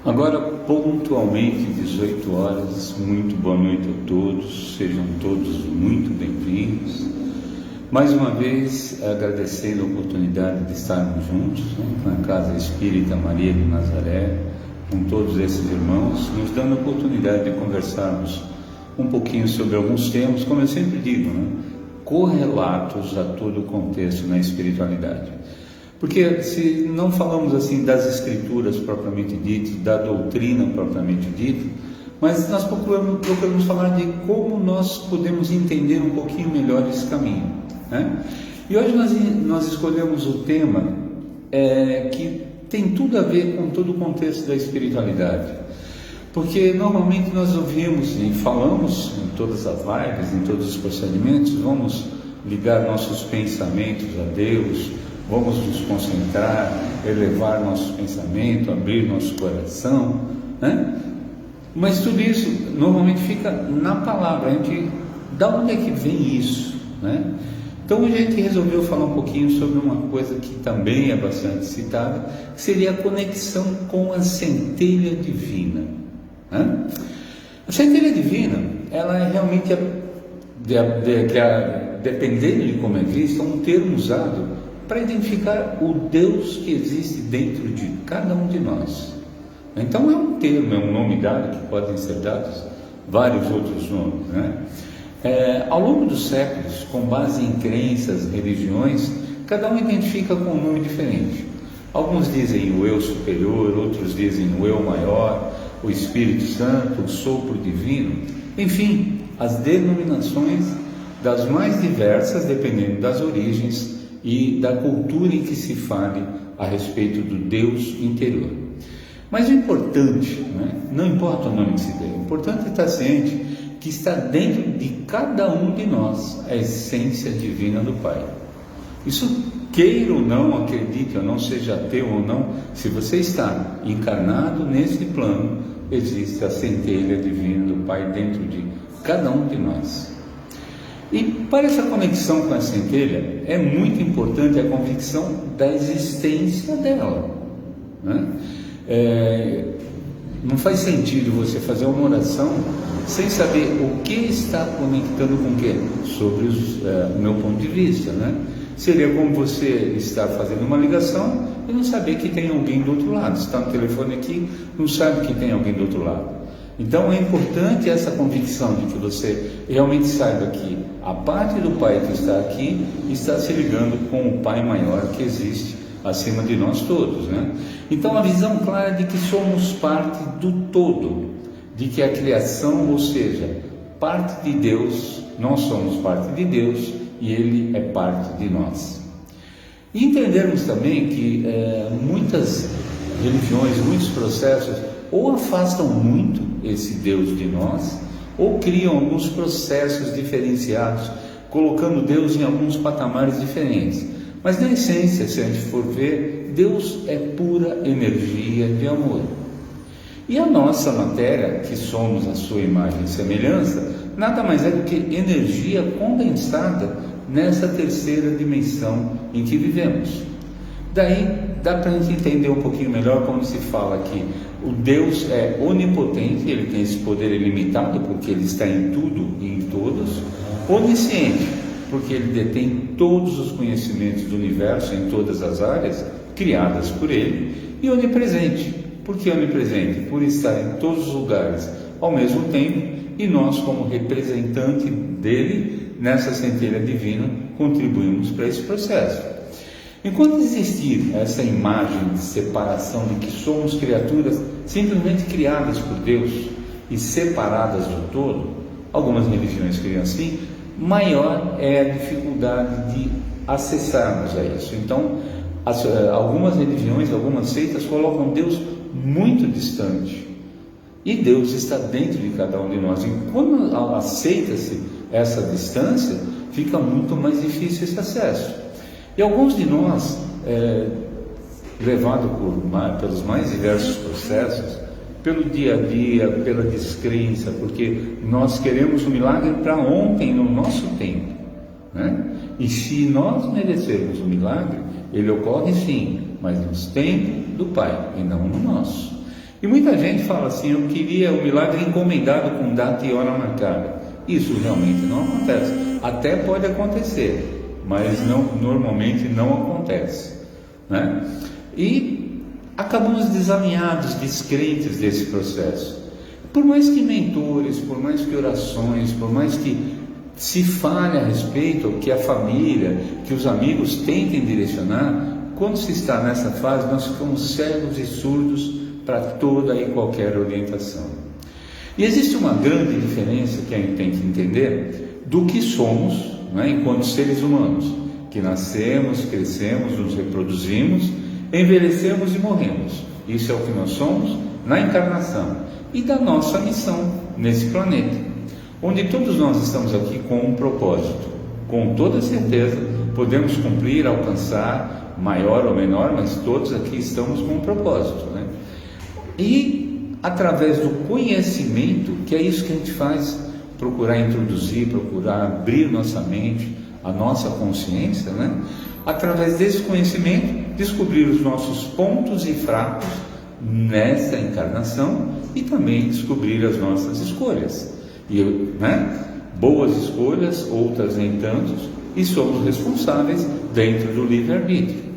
Agora, pontualmente, 18 horas, muito boa noite a todos, sejam todos muito bem-vindos. Mais uma vez, agradecendo a oportunidade de estarmos juntos, na Casa Espírita Maria de Nazaré, com todos esses irmãos, nos dando a oportunidade de conversarmos um pouquinho sobre alguns temas, como eu sempre digo, correlatos a todo o contexto na espiritualidade. Porque se não falamos assim das escrituras propriamente ditas, da doutrina propriamente dita, mas nós procuramos falar de como nós podemos entender um pouquinho melhor esse caminho, E hoje nós escolhemos o tema que tem tudo a ver com todo o contexto da espiritualidade. Porque normalmente nós ouvimos e falamos em todas as lives, em todos os procedimentos, vamos ligar nossos pensamentos a Deus, vamos nos concentrar, elevar nosso pensamento, abrir nosso coração, Mas tudo isso normalmente fica na palavra. Da onde é que vem isso, Então a gente resolveu falar um pouquinho sobre uma coisa que também é bastante citada, que seria a conexão com a centelha divina. A centelha divina, ela é realmente, dependendo de como é vista, um termo usado para identificar o Deus que existe dentro de cada um de nós. Então é um termo, é um nome dado, que podem ser dados vários outros nomes, Ao longo dos séculos, com base em crenças, religiões, cada um identifica com um nome diferente. Alguns dizem o eu superior, outros dizem o eu maior, o Espírito Santo, o sopro divino, enfim, as denominações das mais diversas, dependendo das origens e da cultura em que se fale a respeito do Deus interior. Mas o importante, não importa o nome que se dê, o importante é estar ciente que está dentro de cada um de nós a essência divina do Pai. Isso, queira ou não, acredite ou não, seja ateu ou não, se você está encarnado nesse plano, existe a centelha divina do Pai dentro de cada um de nós. E para essa conexão com a centelha, é muito importante a convicção da existência dela. Não faz sentido você fazer uma oração sem saber o que está conectando com o quê? Sobre o meu ponto de vista, Seria como você estar fazendo uma ligação e não saber que tem alguém do outro lado. Você está no telefone aqui, não sabe que tem alguém do outro lado. Então é importante essa convicção de que você realmente saiba que a parte do Pai que está aqui está se ligando com o Pai maior que existe acima de nós todos, Então a visão clara de que somos parte do todo, de que a criação, ou seja, parte de Deus, nós somos parte de Deus e Ele é parte de nós. E entendermos também que muitas religiões, muitos processos, ou afastam muito esse Deus de nós, ou criam alguns processos diferenciados, colocando Deus em alguns patamares diferentes. Mas na essência, se a gente for ver, Deus é pura energia de amor. E a nossa matéria, que somos a sua imagem e semelhança, nada mais é do que energia condensada nessa terceira dimensão em que vivemos. Daí dá para a gente entender um pouquinho melhor quando se fala que o Deus é onipotente, ele tem esse poder ilimitado porque ele está em tudo e em todos, onisciente, porque ele detém todos os conhecimentos do universo em todas as áreas criadas por ele, e onipresente. Por que onipresente? Por estar em todos os lugares ao mesmo tempo, e nós, como representante dele, nessa centelha divina, contribuímos para esse processo. Enquanto existir essa imagem de separação de que somos criaturas simplesmente criadas por Deus e separadas do todo, algumas religiões criam assim, maior é a dificuldade de acessarmos a isso. Então, algumas religiões, algumas seitas colocam Deus muito distante, e Deus está dentro de cada um de nós. E quando aceita-se essa distância, fica muito mais difícil esse acesso. E alguns de nós, levados pelos mais diversos processos, pelo dia a dia, pela descrença, porque nós queremos um milagre para ontem, no nosso tempo, E se nós merecermos o milagre, ele ocorre sim, mas nos tempos do Pai e não no nosso. E muita gente fala assim: eu queria o milagre encomendado com data e hora marcada. Isso realmente não acontece. Até pode acontecer, mas normalmente não acontece, né? E acabamos desalinhados, descrentes desse processo. Por mais que mentores, por mais que orações, por mais que se fale a respeito, que a família, que os amigos tentem direcionar, quando se está nessa fase, nós ficamos cegos e surdos para toda e qualquer orientação. E existe uma grande diferença que a gente tem que entender do que somos, né, enquanto seres humanos, que nascemos, crescemos, nos reproduzimos, envelhecemos e morremos. Isso é o que nós somos na encarnação e da nossa missão nesse planeta, onde todos nós estamos aqui com um propósito. Com toda certeza podemos cumprir, alcançar, maior ou menor, mas todos aqui estamos com um propósito, né? E através do conhecimento, que é isso que a gente faz, procurar introduzir, procurar abrir nossa mente, a nossa consciência, né? Através desse conhecimento, descobrir os nossos pontos e fracos nessa encarnação e também descobrir as nossas escolhas. E, né? Boas escolhas, outras nem tantos, e somos responsáveis dentro do livre-arbítrio.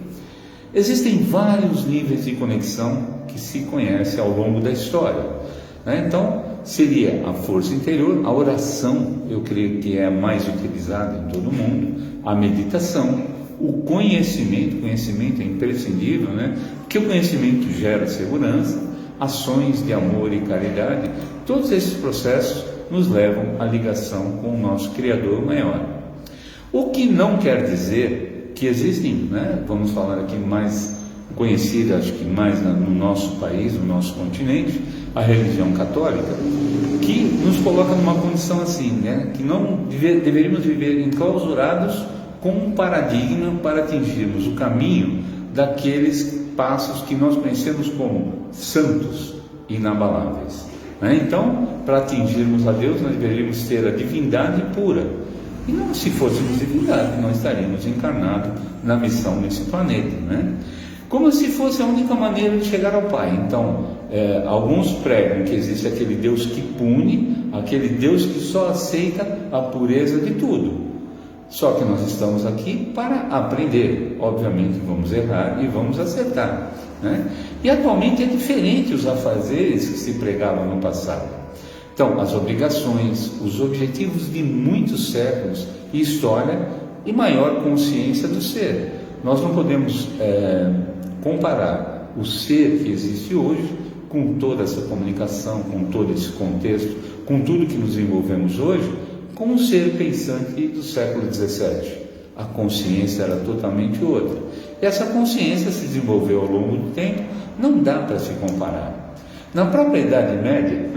Existem vários níveis de conexão que se conhece ao longo da história, né? Então, seria a força interior, a oração, eu creio que é a mais utilizada em todo mundo, a meditação, o conhecimento é imprescindível, né? Porque o conhecimento gera segurança, ações de amor e caridade, todos esses processos nos levam à ligação com o nosso Criador maior. O que não quer dizer que existem, né, vamos falar aqui mais conhecida, acho que mais no nosso país, no nosso continente, a religião católica, que nos coloca numa condição assim, né, que não deveríamos viver enclausurados com um paradigma para atingirmos o caminho daqueles passos que nós conhecemos como santos inabaláveis, né? Então, para atingirmos a Deus, nós deveríamos ter a divindade pura. E não, se fôssemos divindade, nós estaríamos encarnados na missão nesse planeta, né? Como se fosse a única maneira de chegar ao Pai. Então, alguns pregam que existe aquele Deus que pune, aquele Deus que só aceita a pureza de tudo. Só que nós estamos aqui para aprender. Obviamente vamos errar e vamos acertar, né? E atualmente é diferente os afazeres que se pregavam no passado. Então, as obrigações, os objetivos de muitos séculos, história e maior consciência do ser. Nós não podemos comparar o ser que existe hoje com toda essa comunicação, com todo esse contexto, com tudo que nos envolvemos hoje, com um ser pensante do século XVII. A consciência era totalmente outra. E essa consciência se desenvolveu ao longo do tempo, não dá para se comparar. Na própria Idade Média,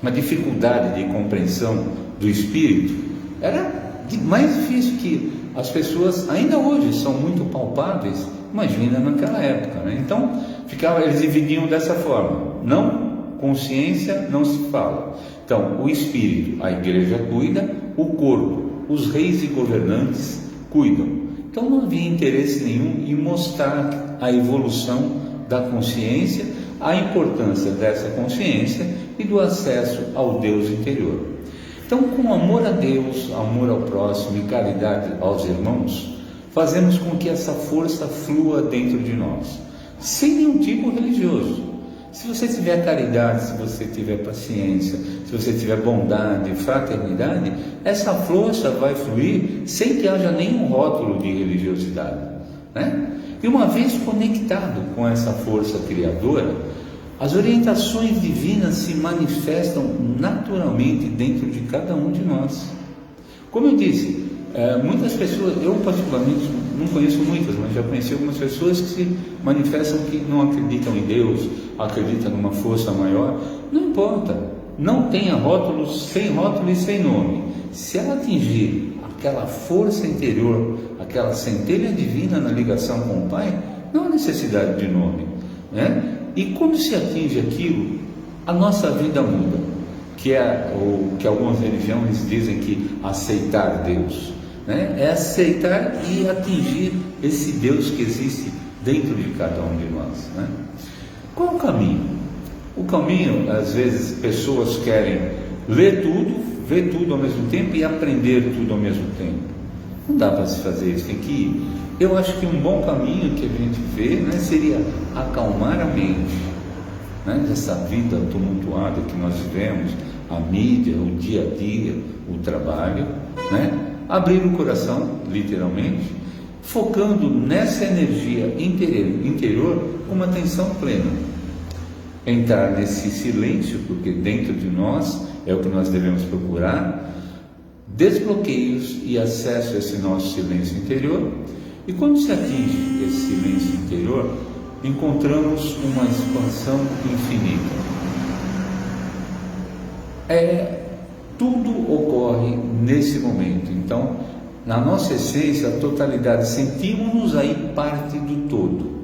uma dificuldade de compreensão do espírito era mais difícil, que as pessoas ainda hoje são muito palpáveis, imagina naquela época, né? Então, eles dividiam dessa forma: não, consciência não se fala. Então, o espírito, a igreja cuida, o corpo, os reis e governantes cuidam. Então não havia interesse nenhum em mostrar a evolução da consciência, a importância dessa consciência e do acesso ao Deus interior. Então, com amor a Deus, amor ao próximo e caridade aos irmãos, fazemos com que essa força flua dentro de nós, sem nenhum tipo religioso. Se você tiver caridade, se você tiver paciência, se você tiver bondade, fraternidade, essa força vai fluir sem que haja nenhum rótulo de religiosidade, né? E uma vez conectado com essa força criadora, as orientações divinas se manifestam naturalmente dentro de cada um de nós. Como eu disse, muitas pessoas, eu particularmente não conheço muitas, mas já conheci algumas pessoas que se manifestam que não acreditam em Deus, acreditam numa força maior. Não importa, não tenha rótulos, sem rótulo e sem nome. Se ela atingir aquela força interior, aquela centelha divina na ligação com o Pai, não há necessidade de nome, né? E quando se atinge aquilo, a nossa vida muda, que é o que algumas religiões dizem que aceitar Deus, né? É aceitar e atingir esse Deus que existe dentro de cada um de nós, né? Qual é o caminho? caminho, às vezes, pessoas querem ler tudo, ver tudo ao mesmo tempo e aprender tudo ao mesmo tempo. Não dá para se fazer isso, tem que ir. Eu acho que um bom caminho que a gente vê, né, seria acalmar a mente, né, dessa vida tumultuada que nós vivemos, a mídia, o dia a dia, o trabalho, né, abrir o coração, literalmente, focando nessa energia interior com uma atenção plena. Entrar nesse silêncio, porque dentro de nós é o que nós devemos procurar, desbloqueios e acesso a esse nosso silêncio interior. E quando se atinge esse silêncio interior, encontramos uma expansão infinita. Tudo ocorre nesse momento. Então, na nossa essência, a totalidade, sentimos-nos aí parte do todo.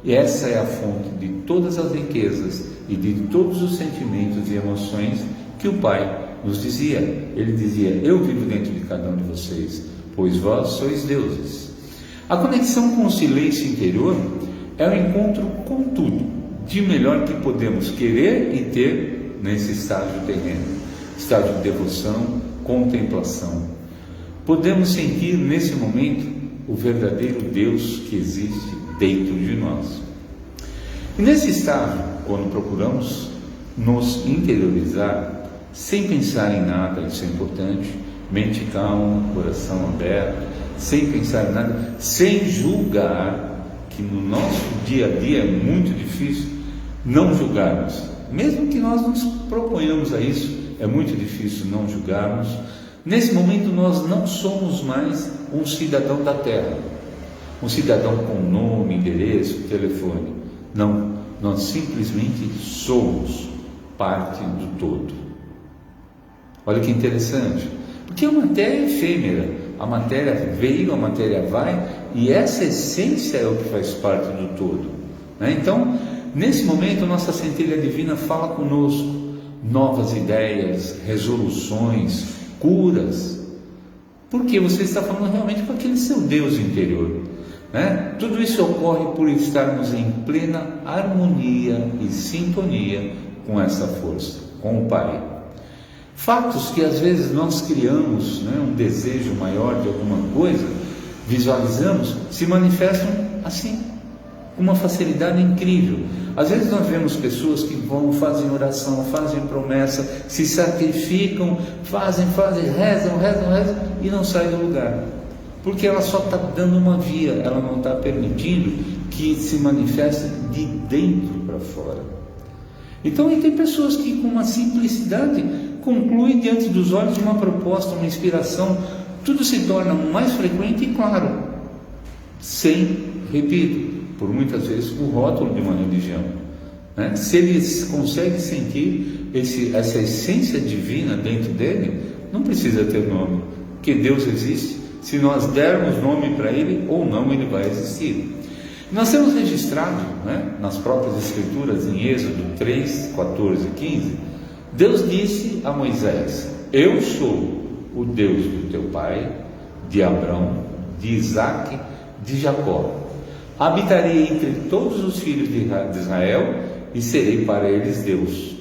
E essa é a fonte de todas as riquezas e de todos os sentimentos e emoções que o Pai nos dizia. Ele dizia: eu vivo dentro de cada um de vocês, pois vós sois deuses. A conexão com o silêncio interior é o encontro com tudo de melhor que podemos querer e ter nesse estágio terreno, estágio de devoção, contemplação. Podemos sentir nesse momento o verdadeiro Deus que existe dentro de nós. E nesse estágio, quando procuramos nos interiorizar, sem pensar em nada, isso é importante, mente calma, coração aberto, sem pensar em nada, sem julgar, que no nosso dia a dia é muito difícil não julgarmos. Mesmo que nós nos proponhamos a isso, é muito difícil não julgarmos. Nesse momento nós não somos mais um cidadão da Terra, um cidadão com nome, endereço, telefone. Não, nós simplesmente somos parte do todo. Olha que interessante, porque a matéria é efêmera, a matéria veio, a matéria vai, e essa essência é o que faz parte do todo, né? Então, nesse momento, nossa centelha divina fala conosco, novas ideias, resoluções, curas, porque você está falando realmente com aquele seu Deus interior, né? Tudo isso ocorre por estarmos em plena harmonia e sintonia com essa força, com o Pai. Fatos que às vezes nós criamos, né, um desejo maior de alguma coisa, visualizamos, se manifestam assim, com uma facilidade incrível. Às vezes nós vemos pessoas que fazem oração, fazem promessa, se sacrificam, fazem, rezam e não saem do lugar. Porque ela só está dando uma via, ela não está permitindo que se manifeste de dentro para fora. Então, tem pessoas que com uma simplicidade concluem diante dos olhos de uma proposta, uma inspiração, tudo se torna mais frequente e claro, sem, repito, por muitas vezes o rótulo de uma religião, né? Se eles conseguem sentir essa essência divina dentro dele, não precisa ter nome, porque Deus existe. Se nós dermos nome para ele ou não, ele vai existir. Nós temos registrado, né, nas próprias escrituras, em Êxodo 3, 14 e 15, Deus disse a Moisés: eu sou o Deus do teu pai, de Abraão, de Isaque, de Jacó. Habitarei entre todos os filhos de Israel e serei para eles Deus.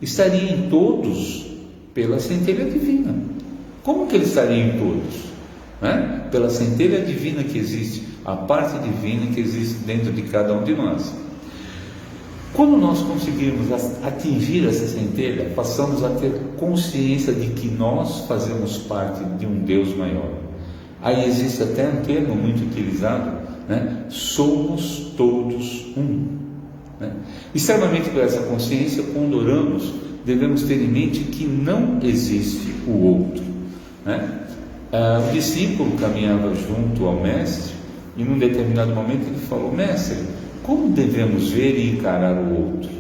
Estaria em todos pela centelha divina. Como que ele estaria em todos? Né? Pela centelha divina que existe, a parte divina que existe dentro de cada um de nós. Quando nós conseguirmos atingir essa centelha, passamos a ter consciência de que nós fazemos parte de um Deus maior. Aí existe até um termo muito utilizado, né? Somos todos um, né? Extremamente com essa consciência, quando oramos, devemos ter em mente que não existe o outro, né? O discípulo caminhava junto ao mestre e num determinado momento ele falou: mestre, como devemos ver e encarar o outro?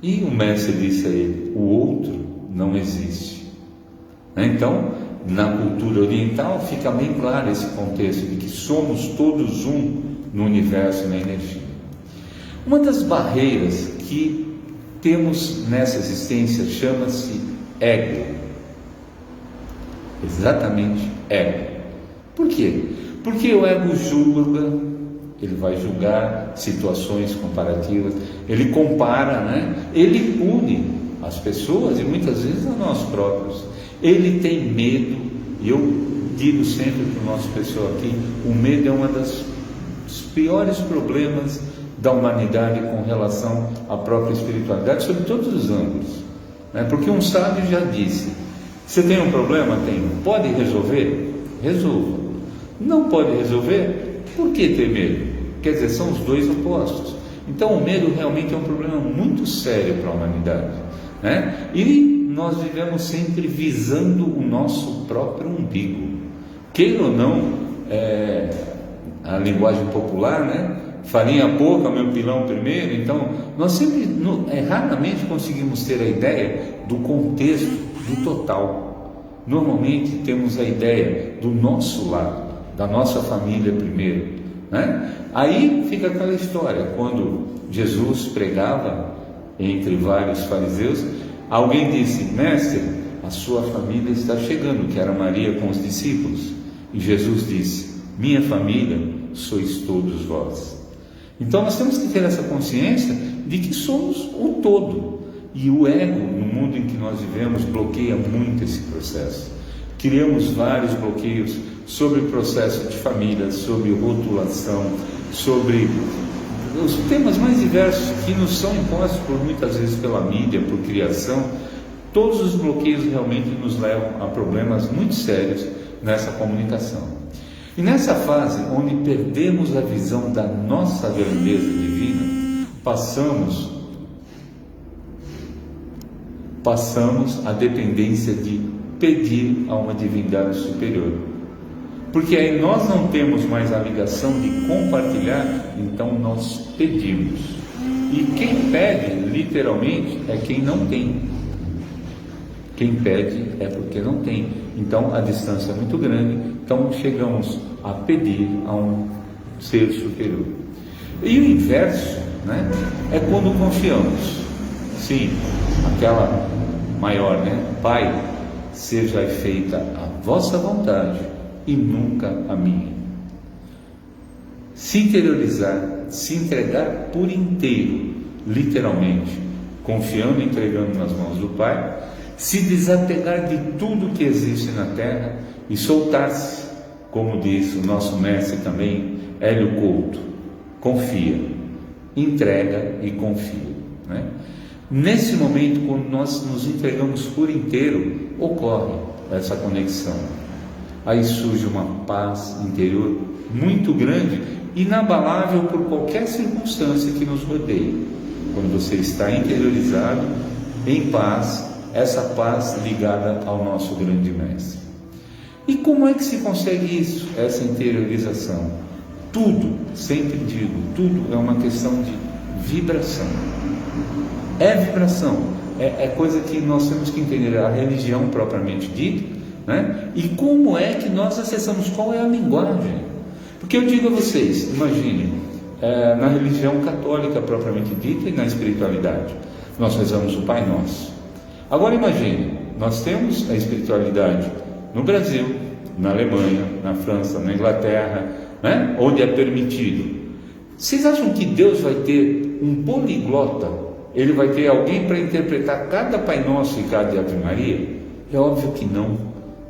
E o mestre disse a ele: o outro não existe, né? Então, na cultura oriental fica bem claro esse contexto de que somos todos um no universo e na energia. Uma das barreiras que temos nessa existência chama-se ego. Exatamente ego. Por quê? Porque o ego julga, ele vai julgar situações comparativas, ele compara, né? Ele pune as pessoas e muitas vezes a nós próprios. Ele tem medo, e eu digo sempre para o nosso pessoal aqui, o medo é uma dos piores problemas da humanidade com relação à própria espiritualidade, sob todos os ângulos, né? Porque um sábio já disse: você tem um problema? Tenho. Pode resolver? Resolva. Não pode resolver? Por que ter medo? Quer dizer, são os dois opostos. Então o medo realmente é um problema muito sério para a humanidade, né? E nós vivemos sempre visando o nosso próprio umbigo. Queira ou não, a linguagem popular, né? Farinha pouca, meu pilão primeiro. Então nós sempre, raramente conseguimos ter a ideia do contexto, do total. Normalmente temos a ideia do nosso lado, da nossa família primeiro, né? Aí fica aquela história, quando Jesus pregava entre vários fariseus, alguém disse: mestre, a sua família está chegando, que era Maria com os discípulos. E Jesus disse: minha família sois todos vós. Então nós temos que ter essa consciência de que somos o todo, e o ego, no mundo em que nós vivemos, bloqueia muito esse processo. Criamos vários bloqueios sobre o processo de família, sobre rotulação, sobre os temas mais diversos que nos são impostos por muitas vezes pela mídia, por criação. Todos os bloqueios realmente nos levam a problemas muito sérios nessa comunicação. E nessa fase onde perdemos a visão da nossa grandeza divina, passamos a dependência de pedir a uma divindade superior. Porque aí nós não temos mais a ligação de compartilhar, então nós pedimos. E quem pede, literalmente, é quem não tem. Quem pede é porque não tem. Então a distância é muito grande, então chegamos a pedir a um ser superior. E o inverso, né, é quando confiamos. Sim, aquela maior, né? Pai, seja feita a vossa vontade e nunca a minha. Se interiorizar, se entregar por inteiro, literalmente, confiando e entregando nas mãos do Pai, se desapegar de tudo que existe na terra e soltar-se, como diz o nosso mestre também, Hélio Couto: confia, entrega e confia, né? Nesse momento, quando nós nos entregamos por inteiro, ocorre essa conexão. Aí surge uma paz interior muito grande, inabalável por qualquer circunstância que nos rodeie. Quando você está interiorizado, em paz, essa paz ligada ao nosso grande mestre. E como é que se consegue isso, essa interiorização? Tudo, sempre digo, tudo é uma questão de vibração. É vibração, é coisa que nós temos que entender, a religião propriamente dita, né? E como é que nós acessamos, qual é a linguagem? Porque eu digo a vocês, imagine, na religião católica propriamente dita e na espiritualidade, nós rezamos o Pai Nosso. Agora imagine, nós temos a espiritualidade no Brasil, na Alemanha, na França, na Inglaterra, né? Onde é permitido. Vocês acham que Deus vai ter um poliglota? Ele vai ter alguém para interpretar cada Pai Nosso e cada Ave Maria? É óbvio que não,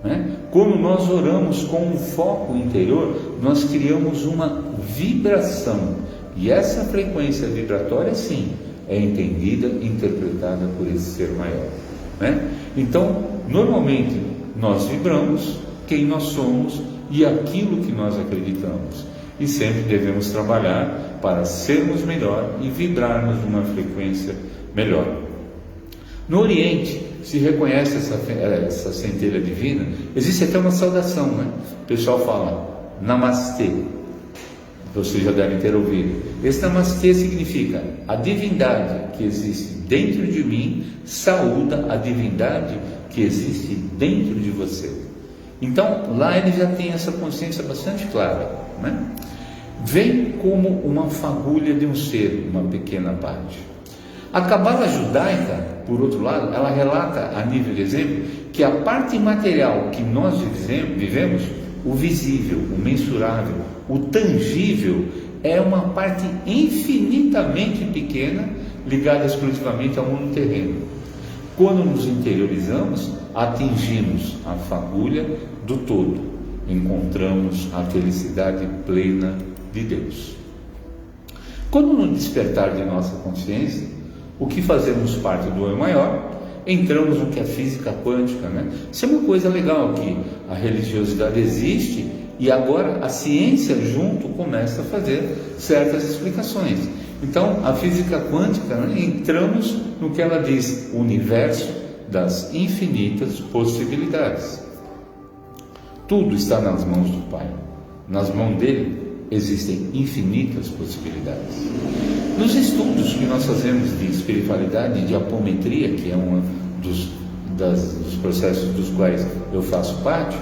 né? Quando nós oramos com um foco interior, nós criamos uma vibração, e essa frequência vibratória, sim, é entendida e interpretada por esse ser maior, né? Então, normalmente, nós vibramos quem nós somos e aquilo que nós acreditamos, e sempre devemos trabalhar para sermos melhor e vibrarmos numa frequência melhor. No Oriente se reconhece essa centelha divina. Existe até uma saudação, né? O pessoal fala Namastê, vocês já devem ter ouvido. Esse Namastê significa: a divindade que existe dentro de mim saúda a divindade que existe dentro de você. Então lá ele já tem essa consciência bastante clara, né? Vem como uma fagulha de um ser, uma pequena parte. A Cabala judaica, por outro lado, ela relata a nível de exemplo que a parte material que nós vivemos, o visível, o mensurável, o tangível, é uma parte infinitamente pequena ligada exclusivamente ao mundo terreno. Quando nos interiorizamos, atingimos a fagulha do todo, encontramos a felicidade plena de Deus. Quando no despertar de nossa consciência, o que fazemos parte do eu maior, entramos no que é física quântica, né? Isso é uma coisa legal, que a religiosidade existe e agora a ciência junto começa a fazer certas explicações. Então, a física quântica, né, entramos no que ela diz, o universo das infinitas possibilidades. Tudo está nas mãos do Pai. Nas mãos dele existem infinitas possibilidades. Nos estudos que nós fazemos de espiritualidade e de apometria, que é um dos processos dos quais eu faço parte,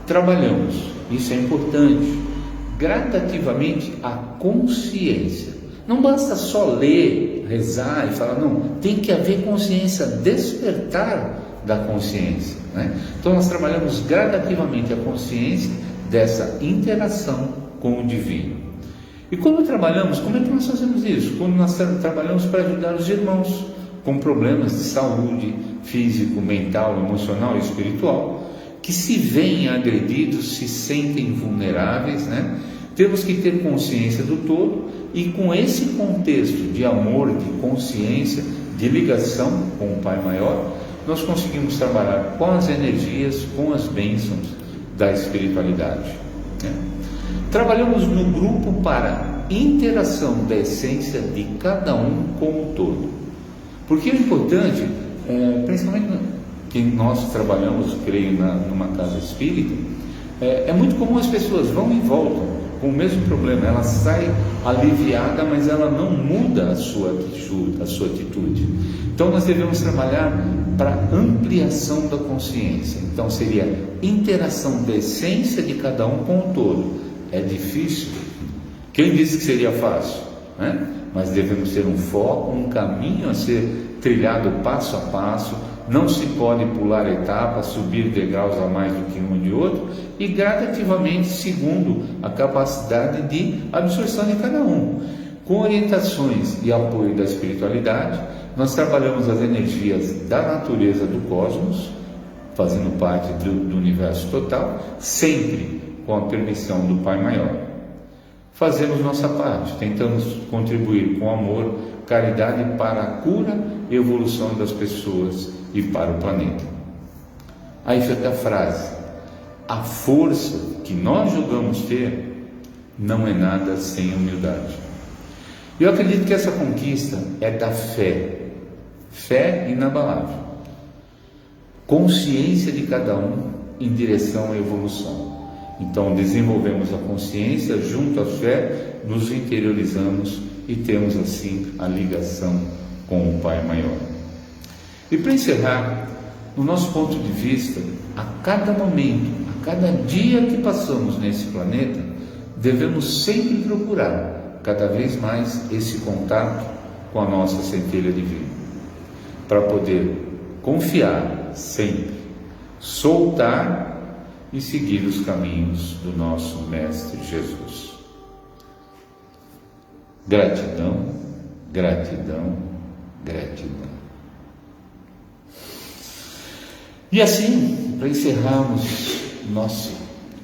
trabalhamos, isso é importante, gradativamente a consciência. Não basta só ler, rezar e falar, não, tem que haver consciência, despertar da consciência, né? Então nós trabalhamos gradativamente a consciência dessa interação com o divino. E quando trabalhamos, como é que nós fazemos isso? Quando nós trabalhamos para ajudar os irmãos com problemas de saúde, físico, mental, emocional e espiritual, que se veem agredidos, se sentem vulneráveis, né? Temos que ter consciência do todo e com esse contexto de amor, de consciência, de ligação com o Pai Maior, nós conseguimos trabalhar com as energias, com as bênçãos da espiritualidade, né? Trabalhamos no grupo para interação da essência de cada um com o todo. Porque é importante, principalmente que nós trabalhamos, creio, numa casa espírita, é muito comum as pessoas vão e voltam com o mesmo problema, ela sai aliviada, mas ela não muda a sua atitude. Então nós devemos trabalhar para ampliação da consciência. Então seria interação da essência de cada um com o todo. É difícil. Quem disse que seria fácil, né? Mas devemos ter um foco, um caminho a ser trilhado passo a passo. Não se pode pular etapas, subir degraus a mais do que um de outro, e gradativamente, segundo a capacidade de absorção de cada um. Com orientações e apoio da espiritualidade, nós trabalhamos as energias da natureza do cosmos, fazendo parte do universo total, sempre com a permissão do Pai Maior. Fazemos nossa parte, tentamos contribuir com amor, caridade para a cura e evolução das pessoas e para o planeta. Aí fica a frase: a força que nós julgamos ter não é nada sem humildade. Eu acredito que essa conquista é da fé inabalável, consciência de cada um em direção à evolução. Então desenvolvemos a consciência, junto à fé, nos interiorizamos e temos assim a ligação com o Pai Maior. E para encerrar, no nosso ponto de vista, a cada momento, a cada dia que passamos nesse planeta, devemos sempre procurar cada vez mais esse contato com a nossa centelha divina, para poder confiar sempre, soltar e seguir os caminhos do nosso Mestre Jesus. Gratidão, gratidão, gratidão. E assim, para encerrarmos nossa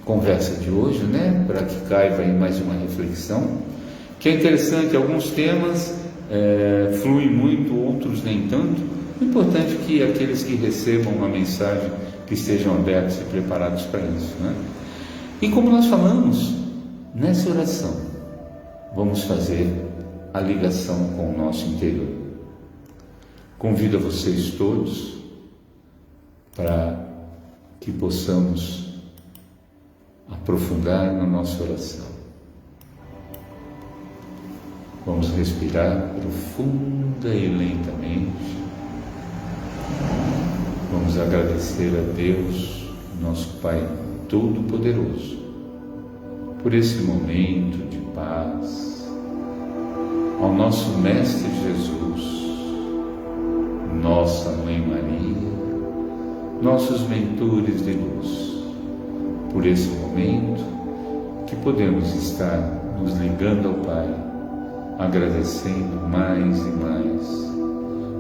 conversa de hoje, né, para que caiba aí mais uma reflexão, que é interessante, alguns temas fluem muito, outros nem tanto. O importante é que aqueles que recebam uma mensagem que estejam abertos e preparados para isso, né? E como nós falamos, nessa oração, vamos fazer a ligação com o nosso interior. Convido a vocês todos para que possamos aprofundar na nossa oração. Vamos respirar profunda e lentamente. Vamos agradecer a Deus, nosso Pai Todo-Poderoso, por esse momento de paz, ao nosso Mestre Jesus, nossa Mãe Maria, nossos mentores de luz, por esse momento que podemos estar nos ligando ao Pai, agradecendo mais e mais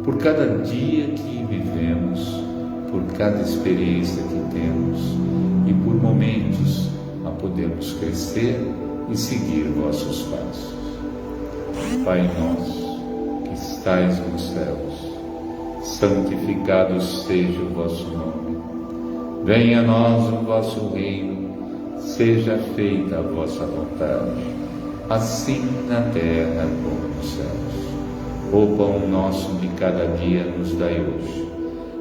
por cada dia que vivemos, por cada experiência que temos e por momentos a podermos crescer e seguir vossos passos. Pai nosso, que estais nos céus, santificado seja o vosso nome. Venha a nós o vosso reino, seja feita a vossa vontade, assim na terra como nos céus. O pão nosso de cada dia nos dai hoje.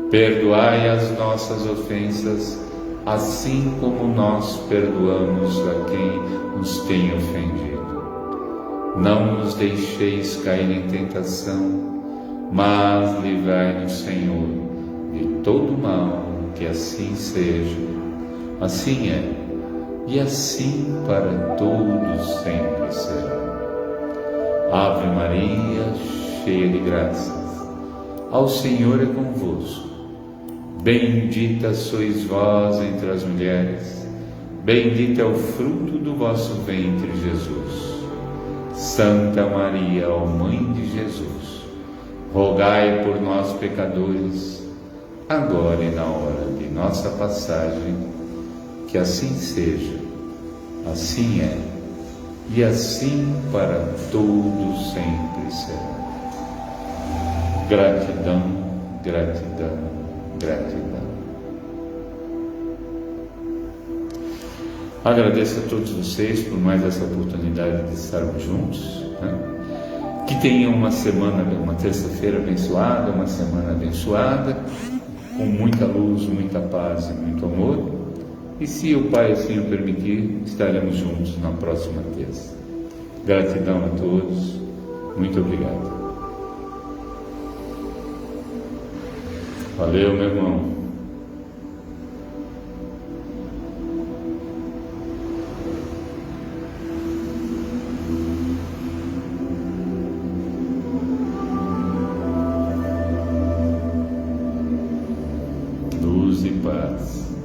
Perdoai as nossas ofensas, assim como nós perdoamos a quem nos tem ofendido. Não nos deixeis cair em tentação, mas livrai-nos, Senhor, de todo mal, que assim seja. Assim é, e assim para todos sempre será. Ave Maria, cheia de graças, ao Senhor é convosco. Bendita sois vós entre as mulheres, bendito é o fruto do vosso ventre, Jesus. Santa Maria, ó Mãe de Jesus, rogai por nós, pecadores, agora e na hora de nossa passagem, que assim seja, assim é, e assim para todos sempre será. Gratidão, gratidão, gratidão. Agradeço a todos vocês por mais essa oportunidade de estarmos juntos, né? Que tenham uma semana, uma terça-feira abençoada, uma semana abençoada, com muita luz, muita paz e muito amor. E se o Pai assim o permitir, estaremos juntos na próxima terça. Gratidão a todos, muito obrigado. Valeu, meu irmão. Luz e paz.